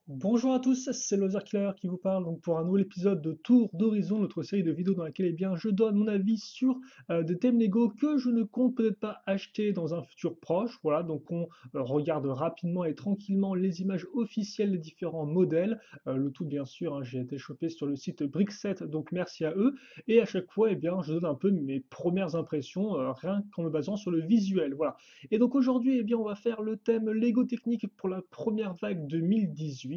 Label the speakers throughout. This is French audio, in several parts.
Speaker 1: Bonjour à tous, c'est Loser Killer qui vous parle donc pour un nouvel épisode de Tour d'Horizon, notre série de vidéos dans laquelle bien, je donne mon avis sur des thèmes Lego que je ne compte peut-être pas acheter dans un futur proche. Voilà, donc on regarde rapidement et tranquillement les images officielles des différents modèles. Le tout bien sûr, hein, j'ai été chopé sur le site Brickset, donc merci à eux. Et à chaque fois, je donne un peu mes premières impressions, rien qu'en me basant sur le visuel. Voilà. Et donc aujourd'hui, on va faire le thème Lego technique pour la première vague 2018.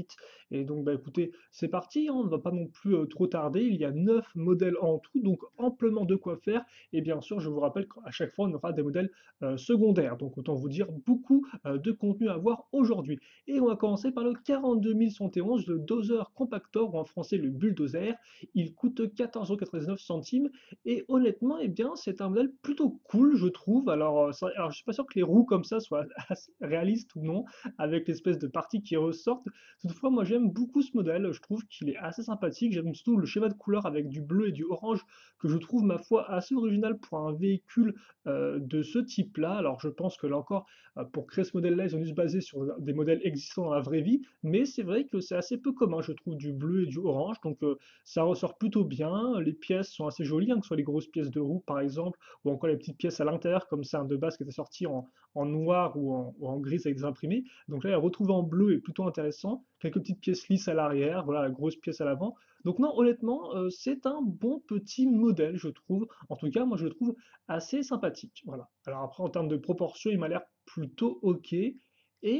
Speaker 1: Et donc, écoutez, c'est parti, hein, on ne va pas non plus trop tarder. Il y a 9 modèles en tout, donc amplement de quoi faire. Et bien sûr, je vous rappelle qu'à chaque fois, on aura des modèles secondaires. Donc, autant vous dire beaucoup de contenu à voir aujourd'hui. Et on va commencer par le 42 111, le Dozer Compactor, ou en français le Bulldozer. Il coûte 14,99 €. Et honnêtement, c'est un modèle plutôt cool, je trouve. Alors, je suis pas sûr que les roues comme ça soient assez réalistes ou non, avec l'espèce de partie qui ressortent. Toutefois, moi j'aime beaucoup ce modèle, je trouve qu'il est assez sympathique. J'aime surtout le schéma de couleur avec du bleu et du orange que je trouve, ma foi, assez original pour un véhicule de ce type-là. Alors, je pense que là encore, pour créer ce modèle-là, ils ont dû se baser sur des modèles existants dans la vraie vie, mais c'est vrai que c'est assez peu commun, je trouve, du bleu et du orange. Donc, ça ressort plutôt bien, les pièces sont assez jolies, hein, que ce soit les grosses pièces de roue par exemple, ou encore les petites pièces à l'intérieur, comme c'est un de base qui était sorti en noir ou en gris avec des imprimés. Donc là, retrouver en bleu est plutôt intéressant. Quelques petites pièces lisses à l'arrière, voilà, la grosse pièce à l'avant. Donc non, honnêtement, c'est un bon petit modèle, je trouve. En tout cas, moi, je le trouve assez sympathique. Voilà. Alors après, en termes de proportion, il m'a l'air plutôt OK. Et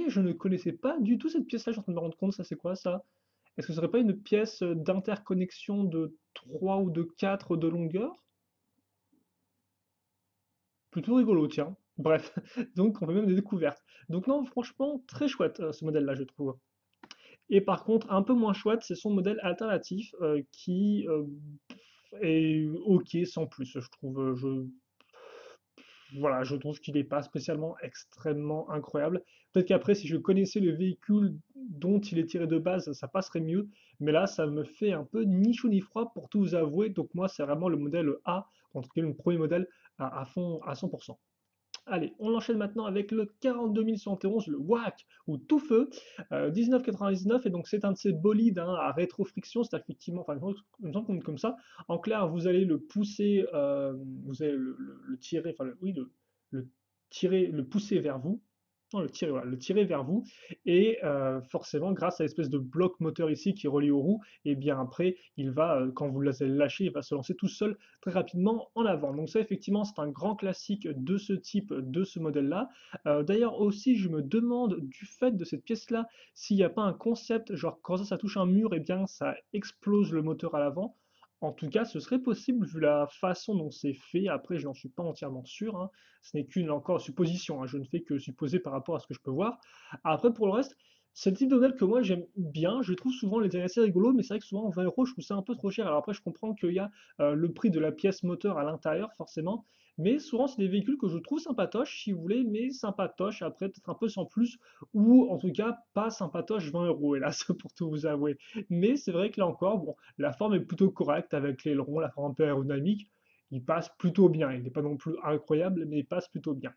Speaker 1: je ne connaissais pas du tout cette pièce-là, je suis en train de me rendre compte, ça c'est quoi ça? Est-ce que ce serait pas une pièce d'interconnexion de 3 ou de 4 de longueur? Plutôt rigolo, tiens. Bref, donc on fait même des découvertes. Donc non, franchement, très chouette ce modèle-là, je trouve. Et par contre, un peu moins chouette, c'est son modèle alternatif qui est ok sans plus, je trouve. Voilà, je trouve qu'il n'est pas spécialement extrêmement incroyable. Peut-être qu'après, si je connaissais le véhicule dont il est tiré de base, ça passerait mieux. Mais là, ça me fait un peu ni chaud ni froid pour tout vous avouer. Donc moi, c'est vraiment le modèle A, en tout cas le premier modèle à fond, à 100%. Allez, on enchaîne maintenant avec le 42 111, le WAC ou Tout Feu, 19,99. Et donc, c'est un de ces bolides hein, à rétrofriction. C'est effectivement, enfin, il me semble qu'on dit comme ça. En clair, vous allez le pousser, vous allez le tirer, enfin, oui, le tirer, le pousser vers vous. Non, le tirer, voilà, le tirer vers vous. Et forcément, grâce à l'espèce de bloc moteur ici qui est relié aux roues, et bien après, il va, quand vous le lâchez, il va se lancer tout seul très rapidement en avant. Donc ça, effectivement, c'est un grand classique de ce type, de ce modèle-là. D'ailleurs aussi, je me demande du fait de cette pièce-là, s'il n'y a pas un concept, genre quand ça touche un mur, et bien ça explose le moteur à l'avant. En tout cas, ce serait possible vu la façon dont c'est fait. Après, je n'en suis pas entièrement sûr, hein. Ce n'est qu'une encore supposition, hein. Je ne fais que supposer par rapport à ce que je peux voir. Après, pour le reste, c'est le type de modèle que moi j'aime bien. Je trouve souvent les assez rigolo, mais c'est vrai que souvent en 20 €, je trouve ça un peu trop cher. Alors après, je comprends qu'il y a le prix de la pièce moteur à l'intérieur, forcément. Mais souvent, c'est des véhicules que je trouve sympatoches, si vous voulez, mais sympatoches, après, peut-être un peu sans plus, ou en tout cas, pas sympatoches 20 €, hélas, pour tout vous avouer. Mais c'est vrai que là encore, bon, la forme est plutôt correcte avec l'aileron, la forme un peu aérodynamique. Il passe plutôt bien. Il n'est pas non plus incroyable, mais il passe plutôt bien.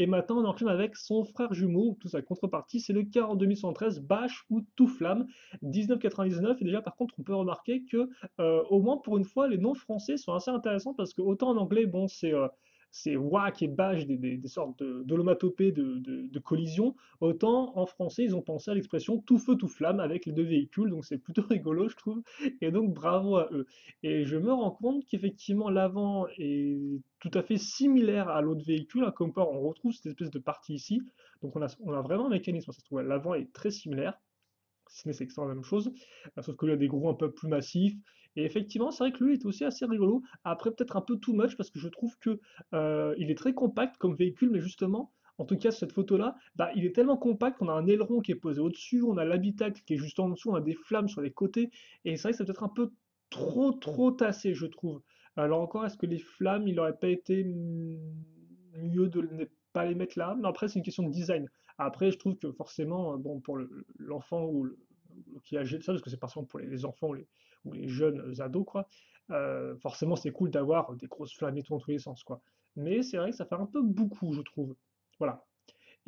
Speaker 1: Et maintenant, on enchaîne avec son frère jumeau, tout sa contrepartie, c'est le 42 113 Bash ou Tout Flamme, 19,99. Et déjà, par contre, on peut remarquer que, au moins pour une fois, les noms français sont assez intéressants parce que autant en anglais, bon, c'est whack et bash, des sortes d'onomatopées de collision, autant en français, ils ont pensé à l'expression tout feu, tout flamme avec les deux véhicules, donc c'est plutôt rigolo, je trouve, et donc bravo à eux. Et je me rends compte qu'effectivement, l'avant est tout à fait similaire à l'autre véhicule, hein, comme quoi on retrouve cette espèce de partie ici. Donc on a vraiment un mécanisme, ça se trouve, l'avant est très similaire, si ce n'est c'est exactement la même chose, sauf que lui a des gros un peu plus massifs. Et effectivement, c'est vrai que lui est aussi assez rigolo. Après, peut-être un peu too much, parce que je trouve que il est très compact comme véhicule, mais justement, en tout cas, cette photo-là, il est tellement compact qu'on a un aileron qui est posé au-dessus, on a l'habitacle qui est juste en dessous, on a des flammes sur les côtés, et c'est vrai que c'est peut-être un peu trop tassé, je trouve. Alors encore, est-ce que les flammes, il n'aurait pas été mieux de ne pas les mettre là? Mais après, c'est une question de design. Après, je trouve que forcément, bon, pour l'enfant qui est âgé de ça, parce que c'est pas seulement pour les enfants ou les jeunes ados, quoi, forcément, c'est cool d'avoir des grosses flammes et tout dans tous les sens, quoi. Mais c'est vrai que ça fait un peu beaucoup, je trouve. Voilà.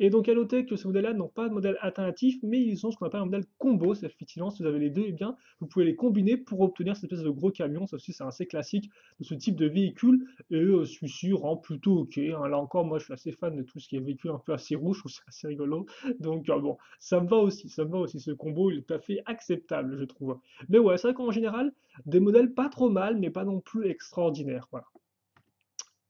Speaker 1: Et donc à noter que ce modèle-là n'ont pas de modèle alternatif, mais ils ont ce qu'on appelle un modèle combo. C'est effectivement, si vous avez les deux, eh bien, vous pouvez les combiner pour obtenir cette espèce de gros camion. Ça aussi, c'est assez classique de ce type de véhicule. Et celui-ci rend plutôt ok, hein. Là encore, moi, je suis assez fan de tout ce qui est véhicule un peu assez rouge. Je trouve ça assez rigolo. Donc bon, ça me va aussi. Ça me va aussi. Ce combo, il est tout à fait acceptable, je trouve. Mais ouais, c'est vrai qu'en général, des modèles pas trop mal, mais pas non plus extraordinaires. Voilà.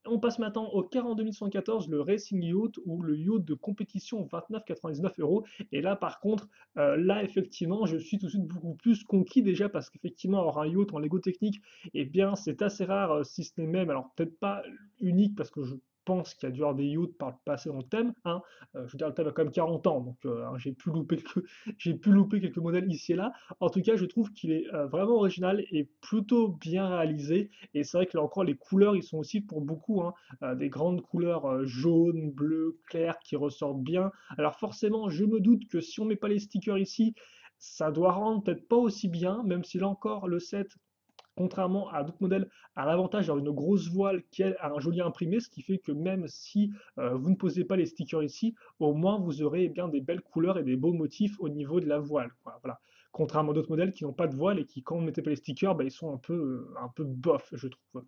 Speaker 1: On passe maintenant au 42 114, le Racing Yacht ou le yacht de compétition 29,99 €. Et là, par contre, là, effectivement, je suis tout de suite beaucoup plus conquis déjà parce qu'effectivement, avoir un yacht en Lego Technique, eh bien, c'est assez rare, si ce n'est même, alors peut-être pas unique parce que je pense qu'il y a dû y avoir des yachts par le passé dans le thème, hein. Je veux dire, le thème a quand même 40 ans, donc hein, j'ai pu louper quelques modèles ici et là. En tout cas, je trouve qu'il est vraiment original et plutôt bien réalisé. Et c'est vrai que là encore, les couleurs, ils sont aussi pour beaucoup, hein, des grandes couleurs jaune, bleu, clair qui ressortent bien. Alors forcément, je me doute que si on met pas les stickers ici, ça doit rendre peut-être pas aussi bien, même si là encore, le set, contrairement à d'autres modèles, a l'avantage d'avoir une grosse voile qui elle, a un joli imprimé, ce qui fait que même si vous ne posez pas les stickers ici, au moins vous aurez eh bien des belles couleurs et des beaux motifs au niveau de la voile, quoi. Voilà. Contrairement à d'autres modèles qui n'ont pas de voile et qui, quand vous ne mettez pas les stickers, bah, ils sont un peu bof, je trouve,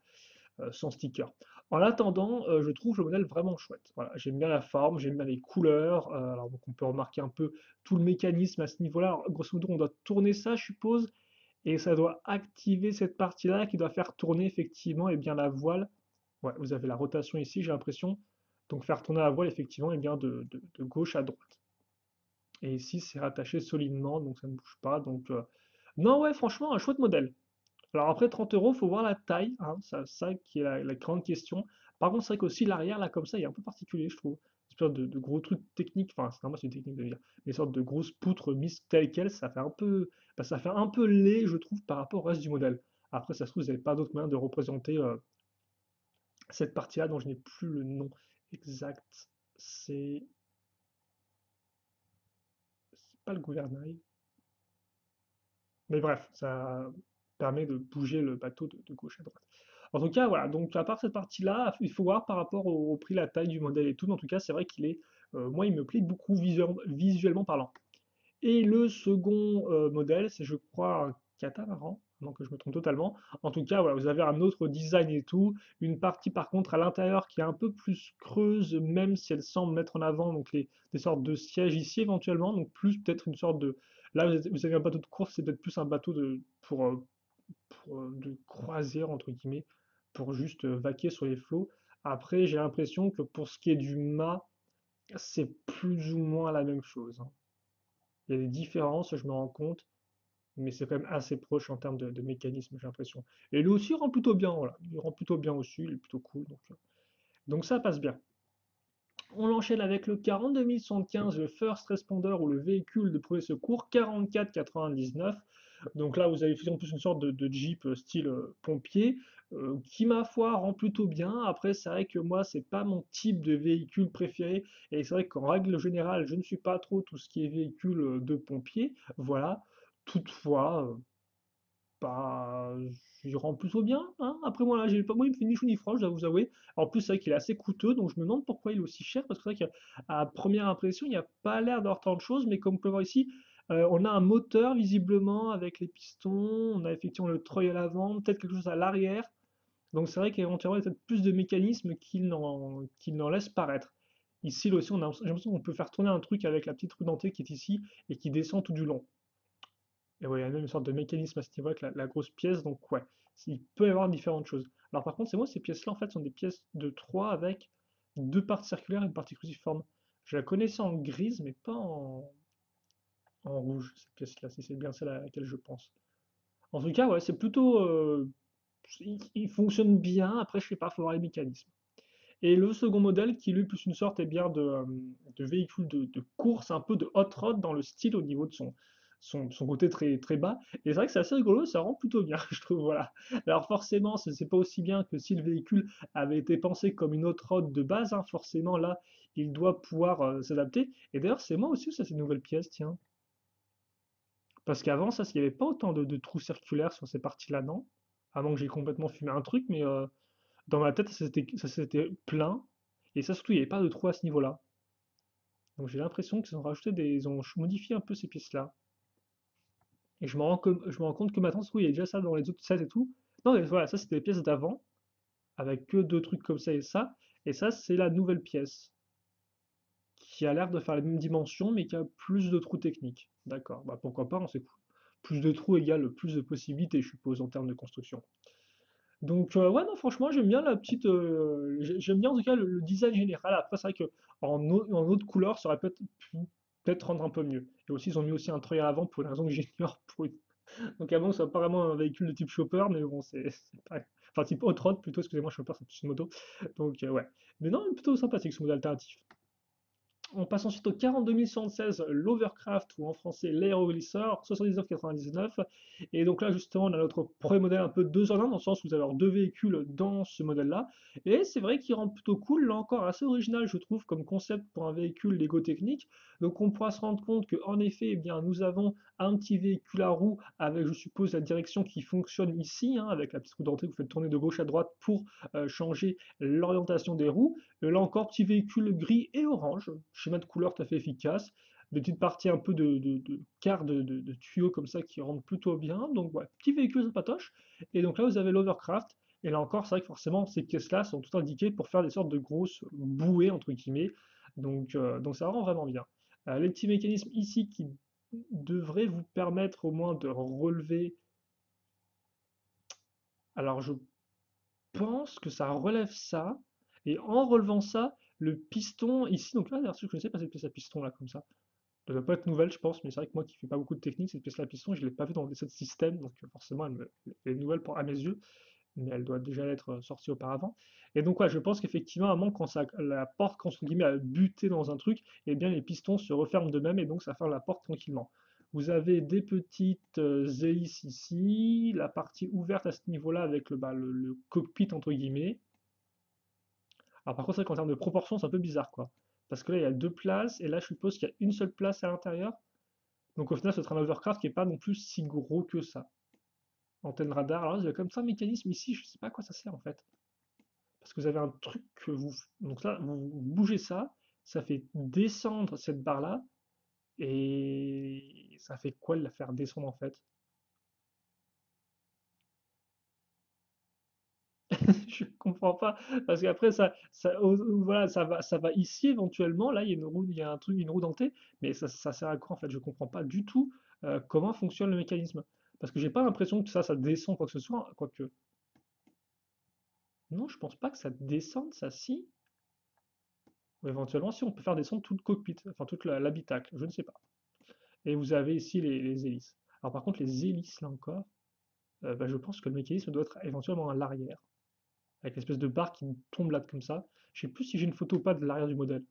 Speaker 1: sans sticker. En attendant, je trouve le modèle vraiment chouette. Voilà, j'aime bien la forme, j'aime bien les couleurs. Alors donc on peut remarquer un peu tout le mécanisme à ce niveau-là. Alors, grosso modo, on doit tourner ça, je suppose, et ça doit activer cette partie-là qui doit faire tourner effectivement et bien la voile. Ouais, vous avez la rotation ici, j'ai l'impression. Donc faire tourner la voile effectivement et bien de gauche à droite. Et ici c'est rattaché solidement, donc ça ne bouge pas. Donc non, ouais, franchement un chouette modèle. Alors après 30 €, faut voir la taille, hein, ça qui est la grande question. Par contre, c'est vrai qu'aussi l'arrière, là, comme ça, il est un peu particulier, je trouve. Une sorte de gros truc technique, enfin, c'est normal, c'est une technique de dire, mais une sorte de grosse poutre mise telle quelle, ça fait un peu, bah, ça fait un peu laid, je trouve, par rapport au reste du modèle. Après, ça se trouve, vous n'avez pas d'autre moyen de représenter cette partie-là, dont je n'ai plus le nom exact. C'est pas le gouvernail. Mais bref, ça permet de bouger le bateau de gauche à droite. En tout cas, voilà, donc à part cette partie-là, il faut voir par rapport au prix, la taille du modèle et tout, mais en tout cas, c'est vrai qu'il est, moi, il me plaît beaucoup visuellement parlant. Et le second modèle, c'est je crois un catamaran, non que je me trompe totalement. En tout cas, voilà, vous avez un autre design et tout. Une partie par contre à l'intérieur qui est un peu plus creuse, même si elle semble mettre en avant donc des sortes de sièges ici éventuellement. Donc plus peut-être une sorte de. Là, vous avez un bateau de course, c'est peut-être plus un bateau de croisière, entre guillemets, pour juste vaquer sur les flots. Après, j'ai l'impression que pour ce qui est du mât, c'est plus ou moins la même chose, hein. Il y a des différences, je me rends compte, mais c'est quand même assez proche en termes de mécanisme, j'ai l'impression. Et lui aussi rend plutôt bien, voilà. Il rend plutôt bien aussi, il est plutôt cool, donc ça passe bien. On enchaîne avec le 42 115, le First Responder ou le véhicule de premier secours, 44,99. Donc là, vous avez en plus une sorte de Jeep style pompier, qui, ma foi, rend plutôt bien. Après, c'est vrai que moi, c'est pas mon type de véhicule préféré. Et c'est vrai qu'en règle générale, je ne suis pas trop tout ce qui est véhicule de pompier. Voilà. Toutefois, bah, il rend plutôt bien, hein. Après moi là, j'ai pas moi il me fait ni chaud ni froid, je dois vous avouer. En plus, c'est vrai qu'il est assez coûteux, donc je me demande pourquoi il est aussi cher, parce que c'est vrai qu'à première impression, il n'y a pas l'air d'avoir tant de choses, mais comme vous pouvez voir ici, on a un moteur visiblement avec les pistons, on a effectivement le treuil à l'avant, peut-être quelque chose à l'arrière. Donc c'est vrai qu'éventuellement, il y a peut-être plus de mécanismes qu'il n'en laisse paraître. Ici, là aussi, j'ai l'impression qu'on peut faire tourner un truc avec la petite roue dentée qui est ici et qui descend tout du long. Et ouais, il y a même une sorte de mécanisme à ce niveau avec la grosse pièce, donc ouais, il peut y avoir différentes choses. Alors par contre, c'est moi, ces pièces-là, en fait, sont des pièces de 3 avec deux parties circulaires et une partie cruciforme. Je la connaissais en grise, mais pas en rouge, cette pièce-là, si c'est bien celle à laquelle je pense. En tout cas, ouais, c'est plutôt. Il fonctionne bien, après, je sais pas, il faut voir les mécanismes. Et le second modèle, qui lui est plus une sorte eh bien, de véhicule de course, un peu de hot rod dans le style au niveau de son côté très, très bas. Et c'est vrai que c'est assez rigolo, ça rend plutôt bien, je trouve. Voilà. Alors forcément, c'est pas aussi bien que si le véhicule avait été pensé comme une hot rod de base, hein. Forcément, là, il doit pouvoir s'adapter. Et d'ailleurs, c'est moi aussi, ça, c'est une nouvelle pièce, tiens. Parce qu'avant, ça, il n'y avait pas autant de trous circulaires sur ces parties-là, non? Avant que j'ai complètement fumé un truc, mais dans ma tête, ça s'était plein. Et ça, surtout, il n'y avait pas de trou à ce niveau-là. Donc j'ai l'impression qu'ils ont rajouté ils ont modifié un peu ces pièces-là. Et je me rends compte que maintenant, oui, il y a déjà ça dans les autres sets et tout. Non, mais voilà, ça c'était les pièces d'avant, avec que deux trucs comme ça et ça. Et ça, c'est la nouvelle pièce, qui a l'air de faire les mêmes dimensions, mais qui a plus de trous techniques. D'accord, bah pourquoi pas, on sait cool. Plus de trous égale plus de possibilités, je suppose, en termes de construction. Donc, ouais, non, franchement, j'aime bien la petite. J'aime bien en tout cas le design général. Après, c'est vrai que en autre couleur, ça aurait peut-être rendre un peu mieux. Et aussi, ils ont mis aussi un treuil à l'avant pour une raison que j'ignore. Donc, avant, c'est apparemment un véhicule de type chopper, mais bon, c'est pas. Enfin, type hot rod plutôt, excusez-moi, chopper, c'est plus une moto. Donc, ouais. Mais non, plutôt sympathique ce modèle alternatif. On passe ensuite au 42116, l'Overcraft, ou en français l'Aéroglisseur, 79,99. Et donc là, justement, on a notre premier modèle un peu deux en un, dans le sens où vous avez alors deux véhicules dans ce modèle-là. Et c'est vrai qu'il rend plutôt cool, là encore assez original, je trouve, comme concept pour un véhicule Lego technique. Donc on pourra se rendre compte qu'en effet, eh bien, nous avons un petit véhicule à roues avec, je suppose, la direction qui fonctionne ici, hein, avec la petite roue d'entrée que vous faites tourner de gauche à droite pour changer l'orientation des roues. Là encore, petit véhicule gris et orange, schéma de couleur tout à fait efficace, des petites parties un peu de quart de tuyaux comme ça qui rentrent plutôt bien. Donc ouais, petit véhicule sympatoche. Et donc là, vous avez l'Overcraft. Et là encore, c'est vrai que forcément, ces pièces-là sont toutes indiquées pour faire des sortes de grosses bouées, entre guillemets. Donc ça rend vraiment bien. Les petits mécanismes ici qui devraient vous permettre au moins de relever. Alors je pense que ça relève ça. Et en relevant ça, le piston ici, donc là, d'ailleurs, je ne connaissais pas cette pièce à piston là, comme ça. Elle doit pas être nouvelle, je pense, mais c'est vrai que moi qui fais pas beaucoup de technique, cette pièce à piston, je ne l'ai pas vue dans des sets système, donc forcément, elle est nouvelle à mes yeux, mais elle doit déjà être sortie auparavant. Et donc, ouais, je pense qu'effectivement, à un moment, quand la porte, entre guillemets, a buté dans un truc, eh bien, les pistons se referment d'eux-mêmes et donc ça ferme la porte tranquillement. Vous avez des petites hélices ici, la partie ouverte à ce niveau-là avec le cockpit, entre guillemets. Alors par contre, c'est vrai qu'en termes de proportion, c'est un peu bizarre, quoi. Parce que là, il y a deux places, et là, je suppose qu'il y a une seule place à l'intérieur. Donc au final, ce sera un hovercraft qui n'est pas non plus si gros que ça. Antenne radar, alors il y a comme ça un mécanisme ici, je ne sais pas à quoi ça sert en fait. Parce que vous avez un truc que vous. Donc là, vous bougez ça, ça fait descendre cette barre-là, et ça fait quoi de la faire descendre en fait? Je comprends pas, parce qu'après voilà, ça va ici éventuellement. Là, il y a une roue, il y a un truc, une roue dentée, mais ça sert à quoi en fait? Je comprends pas du tout comment fonctionne le mécanisme. Parce que j'ai pas l'impression que ça descend quoi que ce soit, quoique. Non, je pense pas que ça descende, ça si. Ou éventuellement, si on peut faire descendre tout le cockpit, enfin toute l'habitacle, je ne sais pas. Et vous avez ici les hélices. Alors par contre, les hélices là encore, bah, je pense que le mécanisme doit être éventuellement à l'arrière, avec l'espèce de barre qui tombe là comme ça. Je sais plus si j'ai une photo ou pas de l'arrière du modèle.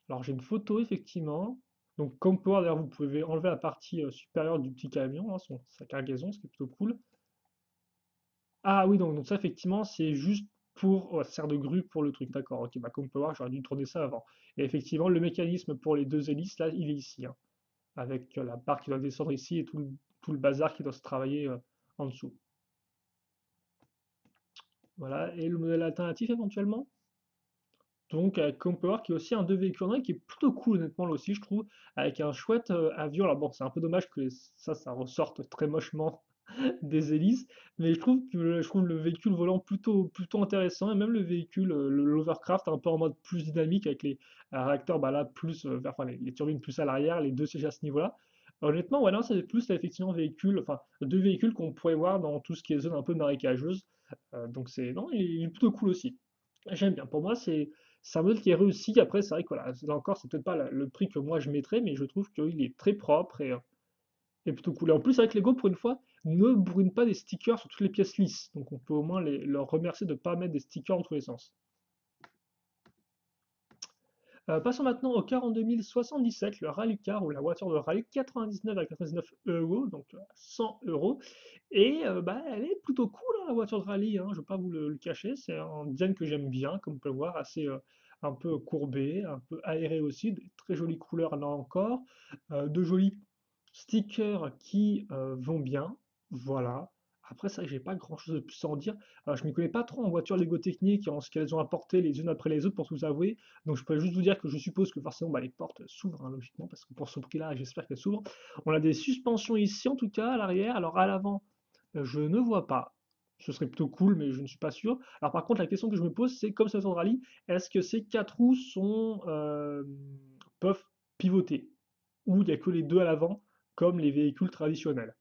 Speaker 1: Alors j'ai une photo effectivement. Donc comme vous pouvez voir, d'ailleurs, vous pouvez enlever la partie supérieure du petit camion, hein, sa cargaison, ce qui est plutôt cool. Ah oui, donc ça effectivement, c'est juste pour. Ouais, ça sert de grue pour le truc, d'accord. Ok, bah comme on peut voir, j'aurais dû tourner ça avant. Et effectivement, le mécanisme pour les deux hélices, là, il est ici, hein, avec la barre qui doit descendre ici et tout le bazar qui doit se travailler en dessous. Voilà, et le modèle alternatif éventuellement. Donc, comme on peut voir, qui est aussi un deux véhicules en un, qui est plutôt cool, honnêtement, là aussi, je trouve, avec un chouette avion. Alors, bon, c'est un peu dommage que ça ressorte très mochement des hélices, mais je trouve le véhicule volant plutôt intéressant, et même le véhicule, l'Hovercraft, un peu en mode plus dynamique, avec les réacteurs, bah là, plus, enfin, les turbines plus à l'arrière, les deux sièges à ce niveau-là. Honnêtement, ouais, non, c'est plus, là, effectivement, enfin, deux véhicules qu'on pourrait voir dans tout ce qui est zone un peu marécageuse. Donc, non, il est plutôt cool aussi. J'aime bien. Pour moi, c'est un modèle qui est réussi. Après, c'est vrai que voilà, là encore, c'est peut-être pas le prix que moi je mettrais, mais je trouve qu'il est très propre et plutôt cool. Et en plus, avec Lego, pour une fois, ne bourrine pas des stickers sur toutes les pièces lisses. Donc on peut au moins leur remercier de ne pas mettre des stickers dans tous les sens. Passons maintenant au 42 077, le Rally Car ou la voiture de rallye, 99,99 €, donc 100 euros. Et bah, elle est plutôt cool, hein, la voiture de rallye, hein, je ne vais pas vous le cacher. C'est un design que j'aime bien, comme on peut le voir, assez un peu courbé, un peu aéré aussi, de très jolies couleurs là encore, de jolis stickers qui vont bien. Voilà. Après, c'est vrai que j'ai pas grand-chose de plus à en dire. Je m'y connais pas trop en voiture Lego technique et en ce qu'elles ont apporté les unes après les autres pour tout vous avouer. Donc je peux juste vous dire que je suppose que forcément bah, les portes s'ouvrent hein, logiquement parce que pour ce prix-là, j'espère qu'elles s'ouvrent. On a des suspensions ici en tout cas à l'arrière. Alors à l'avant, je ne vois pas. Ce serait plutôt cool, mais je ne suis pas sûr. Alors par contre, la question que je me pose, c'est comme c'est sur rallye, est-ce que ces quatre roues peuvent pivoter? Ou il n'y a que les deux à l'avant, comme les véhicules traditionnels?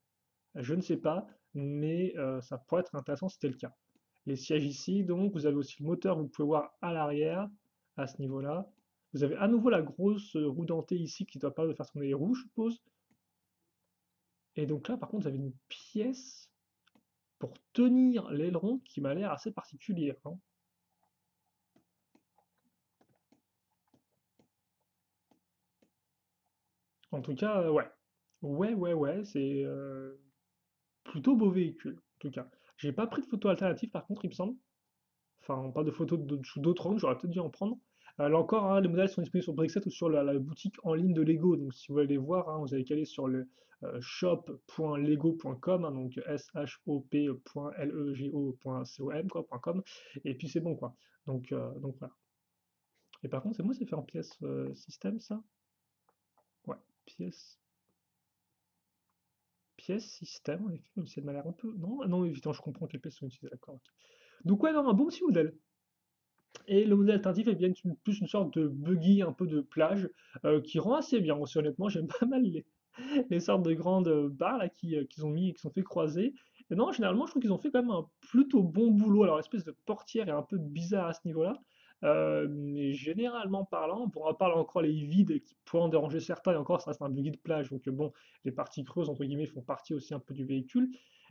Speaker 1: Je ne sais pas, mais ça pourrait être intéressant si c'était le cas. Les sièges ici, donc, vous avez aussi le moteur, vous pouvez voir à l'arrière, à ce niveau-là. Vous avez à nouveau la grosse roue dentée ici qui doit pas de faire tourner les roues, je suppose. Et donc là, par contre, vous avez une pièce pour tenir l'aileron qui m'a l'air assez particulière, hein. En tout cas, ouais. Ouais, c'est plutôt beau véhicule, en tout cas. J'ai pas pris de photo alternative, par contre, il me semble. Enfin, pas de photos sous d'autres angles, j'aurais peut-être dû en prendre. Là encore, hein, les modèles sont disponibles sur Brixet ou sur la boutique en ligne de Lego. Donc, si vous voulez les voir, hein, vous avez qu'à aller sur le shop.lego.com, hein, donc shop.lego.com, quoi, .com, et puis c'est bon, quoi. Donc voilà. Et par contre, c'est moi, c'est fait en pièces système, ça? Ouais, pièces, pièces système, en effet, même si elle m'a l'air un peu. Non, ah non, évidemment, je comprends que les pièces sont utilisées, d'accord. Ok. Donc, ouais, non, un bon petit modèle. Et le modèle alternatif est bien plus une sorte de buggy un peu de plage qui rend assez bien aussi honnêtement. J'aime pas mal les sortes de grandes barres là qu'ils ont mis et qui sont fait croiser. Et non, généralement, je trouve qu'ils ont fait quand même un plutôt bon boulot. Alors, l'espèce de portière est un peu bizarre à ce niveau-là. Mais généralement parlant, bon, à part encore les vides qui pourraient en déranger certains, et encore, ça reste un buggy de plage. Donc, bon, les parties creuses, entre guillemets, font partie aussi un peu du véhicule.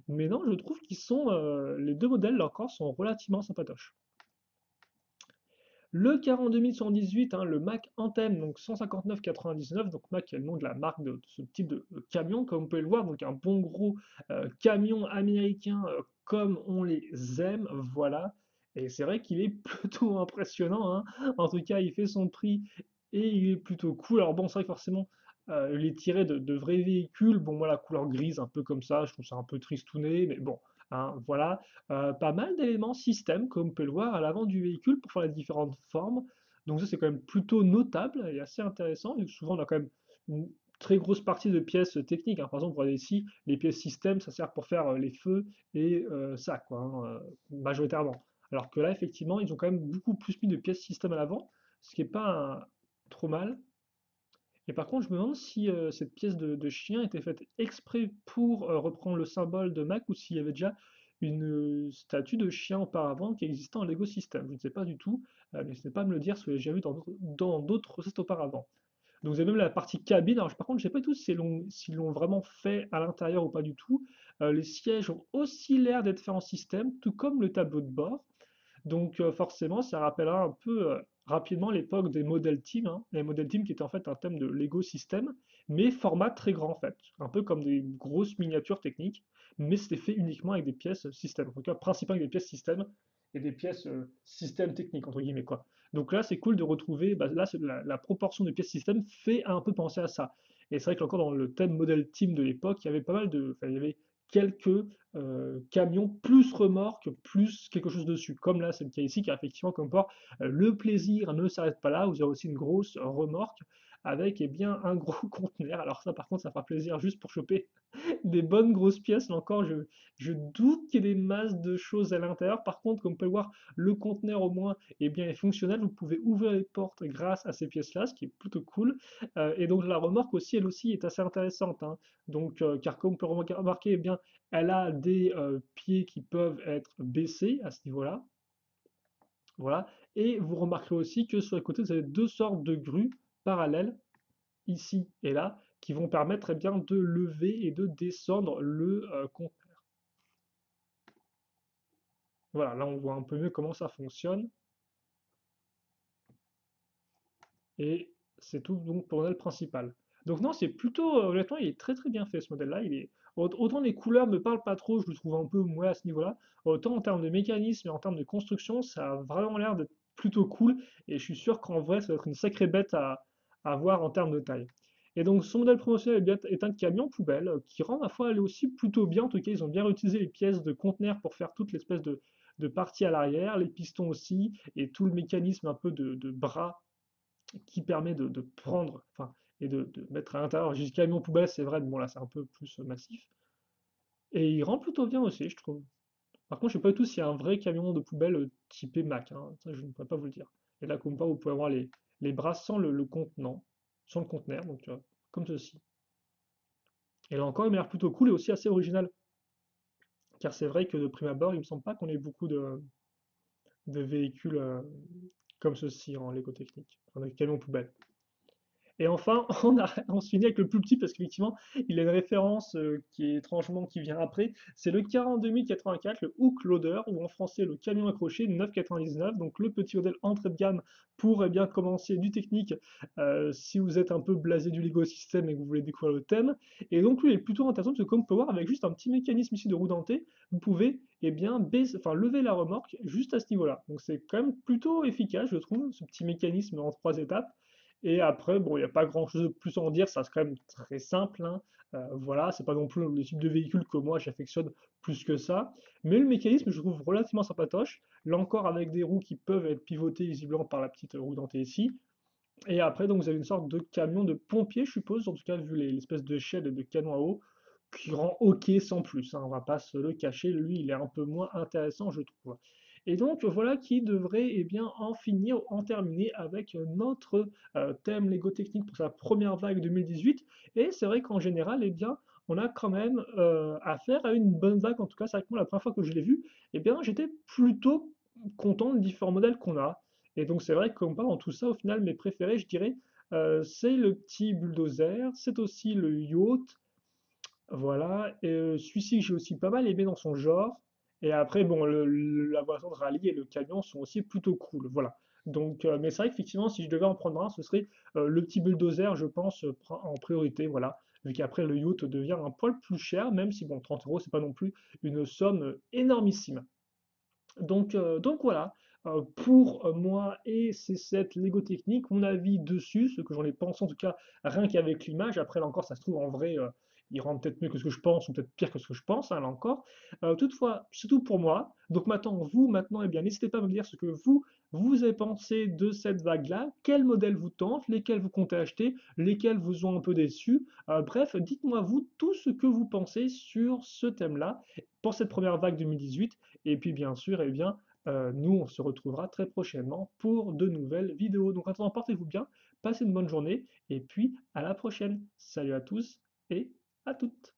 Speaker 1: Mais non, je trouve qu'ils sont, les deux modèles là encore, sont relativement sympatoches. Le 42118, hein, le Mac Anthem, donc 159,99, donc Mac est le nom de la marque de ce type de camion, comme vous pouvez le voir, donc un bon gros camion américain comme on les aime, voilà. Et c'est vrai qu'il est plutôt impressionnant, hein. En tout cas, il fait son prix et il est plutôt cool. Alors bon, c'est vrai que forcément, il est tiré de vrais véhicules, bon moi la couleur grise, un peu comme ça, je trouve ça un peu tristouné, mais bon, hein, voilà. Pas mal d'éléments système, comme on peut le voir à l'avant du véhicule pour faire les différentes formes. Donc ça c'est quand même plutôt notable et assez intéressant. Et souvent on a quand même une très grosse partie de pièces techniques, hein. Par exemple, vous voyez ici, les pièces système, ça sert pour faire les feux et ça, quoi, hein, majoritairement. Alors que là, effectivement, ils ont quand même beaucoup plus mis de pièces système à l'avant, ce qui n'est pas trop mal. Et par contre, je me demande si cette pièce de chien était faite exprès pour reprendre le symbole de Mac ou s'il y avait déjà une statue de chien auparavant qui existait en Lego System. Je ne sais pas du tout, n'hésitez pas à me le dire si vous l'avez déjà vu dans d'autres recettes auparavant. Donc vous avez même la partie cabine. Alors par contre, je ne sais pas du tout s'ils l'ont vraiment fait à l'intérieur ou pas du tout. Les sièges ont aussi l'air d'être faits en système, tout comme le tableau de bord. Donc forcément, ça rappellera un peu rapidement l'époque des modèles team, hein, les modèles team qui étaient en fait un thème de Lego System, mais format très grand en fait, un peu comme des grosses miniatures techniques, mais c'était fait uniquement avec des pièces système, en tout cas principalement avec des pièces système et des pièces système technique entre guillemets quoi. Donc là, c'est cool de retrouver, bah, là, la proportion de pièces système fait un peu penser à ça. Et c'est vrai que encore dans le thème modèle team de l'époque, il y avait pas mal de, enfin, il y avait quelques camion plus remorque, plus quelque chose dessus. Comme là, c'est le cas ici, car effectivement, comme port, le plaisir ne s'arrête pas là. Vous avez aussi une grosse remorque avec eh bien, un gros conteneur. Alors ça, par contre, ça fera plaisir juste pour choper des bonnes grosses pièces. Là encore, je doute qu'il y ait des masses de choses à l'intérieur. Par contre, comme vous pouvez le voir, le conteneur au moins eh bien, est fonctionnel. Vous pouvez ouvrir les portes grâce à ces pièces-là, ce qui est plutôt cool. Et donc la remorque aussi, elle aussi, est assez intéressante, hein. Donc, car comme on peut remarquer, eh bien, elle a des pieds qui peuvent être baissés à ce niveau-là. Voilà. Et vous remarquerez aussi que sur les côtés, vous avez deux sortes de grues parallèles, ici et là, qui vont permettre eh bien, de lever et de descendre le conteneur. Voilà, là on voit un peu mieux comment ça fonctionne. Et c'est tout donc pour le modèle principal. Donc non, c'est plutôt, honnêtement, il est très très bien fait ce modèle-là. Autant les couleurs ne me parlent pas trop, je le trouve un peu mouais à ce niveau-là. Autant en termes de mécanisme et en termes de construction, ça a vraiment l'air d'être plutôt cool. Et je suis sûr qu'en vrai, ça va être une sacrée bête à voir en termes de taille. Et donc son modèle promotionnel est un camion poubelle qui rend ma foi elle aussi plutôt bien. En tout cas, ils ont bien utilisé les pièces de conteneur pour faire toute l'espèce de partie à l'arrière, les pistons aussi, et tout le mécanisme un peu de bras qui permet de prendre, enfin, et de mettre à l'intérieur. J'ai dit camion poubelle, c'est vrai, mais bon là c'est un peu plus massif. Et il rend plutôt bien aussi, je trouve. Par contre, je sais pas du tout s'il y a un vrai camion de poubelle typé Mac, hein. Ça, je ne pourrais pas vous le dire. Et là, comme pas, vous pouvez avoir les bras sans le contenant, sans le conteneur, donc comme ceci. Et là encore, il m'a l'air plutôt cool et aussi assez original. Car c'est vrai que de prime abord, il me semble pas qu'on ait beaucoup de véhicules comme ceci en Lego Technique, enfin, de camions poubelles. Et enfin, on se finit avec le plus petit parce qu'effectivement, il a une référence qui est étrangement qui vient après. C'est le 42084, le Hook Loader, ou en français le camion accroché 9,99. Donc le petit modèle entrée de gamme pour bien commencer du technique si vous êtes un peu blasé du Lego système et que vous voulez découvrir le thème. Et donc lui il est plutôt intéressant parce que comme vous pouvez voir, avec juste un petit mécanisme ici de roue dentée, vous pouvez bien enfin, lever la remorque juste à ce niveau-là. Donc c'est quand même plutôt efficace, je trouve, ce petit mécanisme en 3 étapes. Et après, bon, il n'y a pas grand-chose de plus à en dire, ça reste quand même très simple, hein. Voilà, c'est pas non plus le type de véhicule que moi j'affectionne plus que ça. Mais le mécanisme, je trouve relativement sympatoche. Là encore, avec des roues qui peuvent être pivotées visiblement par la petite roue dentée ici. Et après, donc, vous avez une sorte de camion de pompier, je suppose, en tout cas, vu l'espèce de shed et de canon à eau, qui rend OK sans plus, hein, on va pas se le cacher, lui, il est un peu moins intéressant, je trouve. Et donc, voilà qui devrait bien, en finir, en terminer avec notre thème Lego Technique pour sa première vague 2018. Et c'est vrai qu'en général, bien, on a quand même affaire à une bonne vague. En tout cas, c'est vrai que moi, la première fois que je l'ai vu, bien, j'étais plutôt content des différents modèles qu'on a. Et donc c'est vrai que comme dans tout ça, au final, mes préférés, je dirais, c'est le petit bulldozer, c'est aussi le yacht, voilà. Et celui-ci, j'ai aussi pas mal aimé dans son genre. Et après, bon, la voiture de rallye et le camion sont aussi plutôt cool, voilà. Donc, mais c'est vrai qu'effectivement, si je devais en prendre un, ce serait le petit bulldozer, je pense, en priorité, voilà. Vu qu'après, le yacht devient un poil plus cher, même si, bon, 30 euros, c'est pas non plus une somme énormissime. Donc voilà, pour moi et ces 7 Lego techniques, mon avis dessus, ce que j'en ai pensé en tout cas rien qu'avec l'image. Après là encore, ça se trouve en vrai, il rend peut-être mieux que ce que je pense ou peut-être pire que ce que je pense, hein, là encore. Toutefois, c'est tout pour moi. Donc maintenant, n'hésitez pas à me dire ce que vous avez pensé de cette vague-là, quel modèle vous tente, lesquels vous comptez acheter, lesquels vous ont un peu déçu. Bref, dites-moi vous tout ce que vous pensez sur ce thème-là pour cette première vague 2018. Et puis bien sûr, nous, on se retrouvera très prochainement pour de nouvelles vidéos. Donc en attendant, portez-vous bien, passez une bonne journée, et puis à la prochaine. Salut à tous et à toutes.